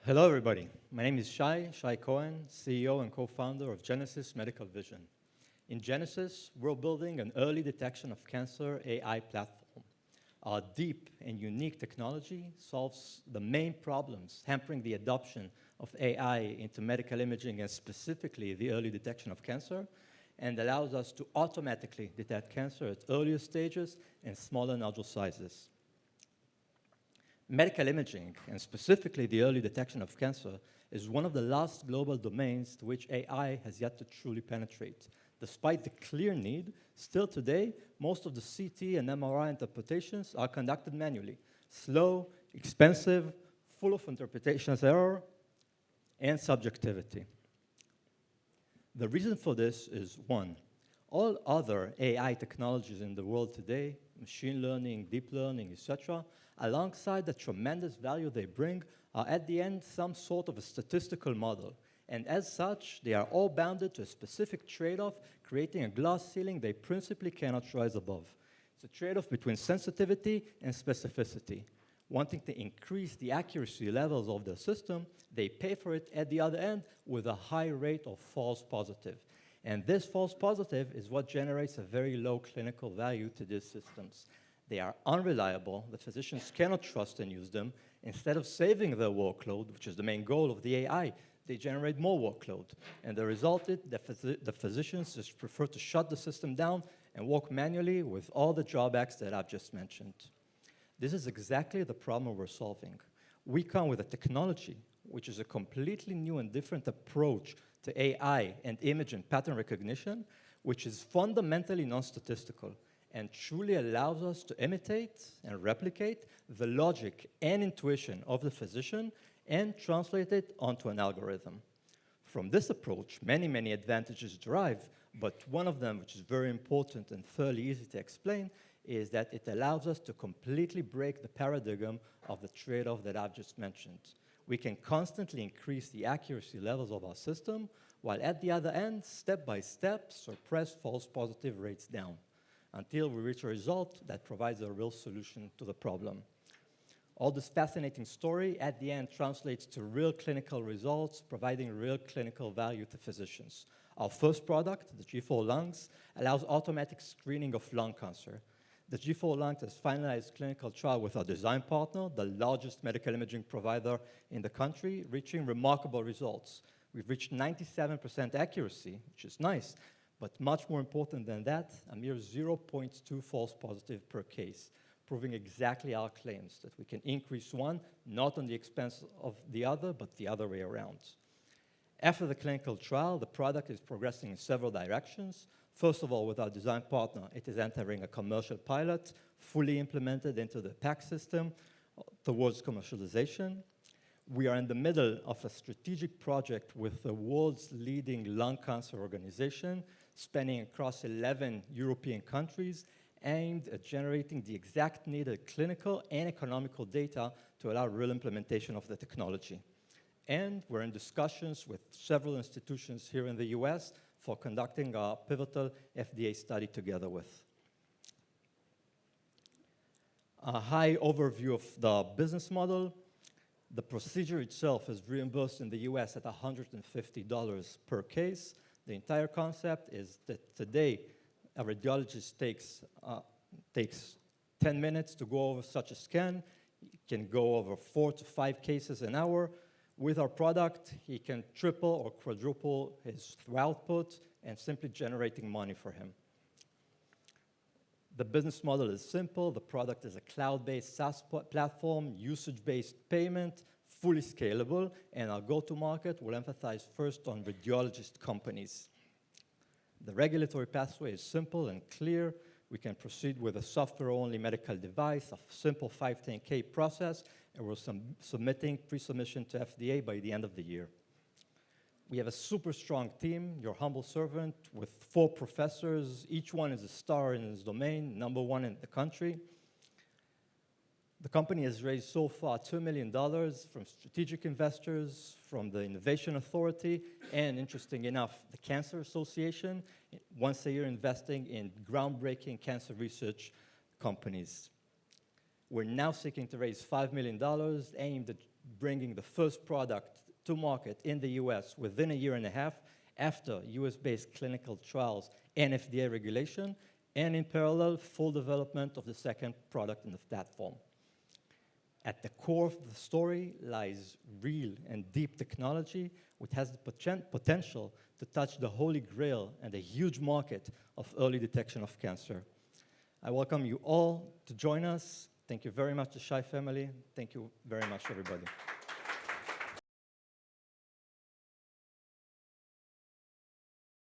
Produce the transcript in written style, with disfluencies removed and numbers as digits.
Hello, everybody. My name is Shay Cohen, CEO and co-founder of Genesis Medical Vision. In Genesis, we're building an early detection of cancer AI platform. Our deep and unique technology solves the main problems hampering the adoption of AI into medical imaging and specifically the early detection of cancer, and allows us to automatically detect cancer at earlier stages and smaller nodule sizes. Medical imaging, and specifically the early detection of cancer, is one of the last global domains to which AI has yet to truly penetrate. Despite the clear need, still today, most of the CT and MRI interpretations are conducted manually. Slow, expensive, full of interpretations error, and subjectivity. The reason for this is, one, all other AI technologies in the world today, machine learning, deep learning, etc., alongside the tremendous value they bring, are at the end some sort of a statistical model. And as such, they are all bounded to a specific trade-off, creating a glass ceiling they principally cannot rise above. It's a trade-off between sensitivity and specificity. Wanting to increase the accuracy levels of the system, they pay for it at the other end with a high rate of false positive. And this false positive is what generates a very low clinical value to these systems. They are unreliable, the physicians cannot trust and use them. Instead of saving their workload, which is the main goal of the AI, they generate more workload. And the result is that the physicians just prefer to shut the system down and work manually with all the drawbacks that I've just mentioned. This is exactly the problem we're solving. We come with a technology which is a completely new and different approach to AI and image and pattern recognition, which is fundamentally non-statistical and truly allows us to imitate and replicate the logic and intuition of the physician and translate it onto an algorithm. From this approach, many advantages derive, but one of them, which is very important and fairly easy to explain, is that it allows us to completely break the paradigm of the trade-off that I've just mentioned. We can constantly increase the accuracy levels of our system, while at the other end, step by step, suppress false positive rates down, until we reach a result that provides a real solution to the problem. All this fascinating story at the end translates to real clinical results, providing real clinical value to physicians. Our first product, the G4 Lungs, allows automatic screening of lung cancer. The G4 Lungs has finalized clinical trial with our design partner, the largest medical imaging provider in the country, reaching remarkable results. We've reached 97% accuracy, which is nice, but much more important than that, a mere 0.2 false positive per case, proving exactly our claims, that we can increase one, not on the expense of the other, but the other way around. After the clinical trial, the product is progressing in several directions. First of all, with our design partner, it is entering a commercial pilot, fully implemented into the PAC system towards commercialization. We are in the middle of a strategic project with the world's leading lung cancer organization, spanning across 11 European countries, aimed at generating the exact needed clinical and economical data to allow real implementation of the technology. And we're in discussions with several institutions here in the US for conducting a pivotal FDA study together with. A high overview of the business model. The procedure itself is reimbursed in the US at $150 per case. The entire concept is that today, a radiologist takes 10 minutes to go over such a scan. He can go over 4 to 5 cases an hour. With our product, he can triple or quadruple his output and simply generating money for him. The business model is simple. The product is a cloud-based SaaS platform, usage-based payment, fully scalable, and our go-to-market will emphasize first on radiologist companies. The regulatory pathway is simple and clear. We can proceed with a software-only medical device, a simple 510(k) process, and we're submitting pre-submission to FDA by the end of the year. We have a super strong team, your humble servant, with 4 professors. Each one is a star in his domain, #1 in the country. The company has raised so far $2 million from strategic investors, from the Innovation Authority, and interesting enough, the Cancer Association, once a year investing in groundbreaking cancer research companies. We're now seeking to raise $5 million aimed at bringing the first product to market in the US within a year and a half after US-based clinical trials and FDA regulation, and in parallel, full development of the second product in the platform. At the core of the story lies real and deep technology, which has the potential to touch the holy grail and the huge market of early detection of cancer. I welcome you all to join us. Thank you very much, the Shay family. Thank you very much, everybody.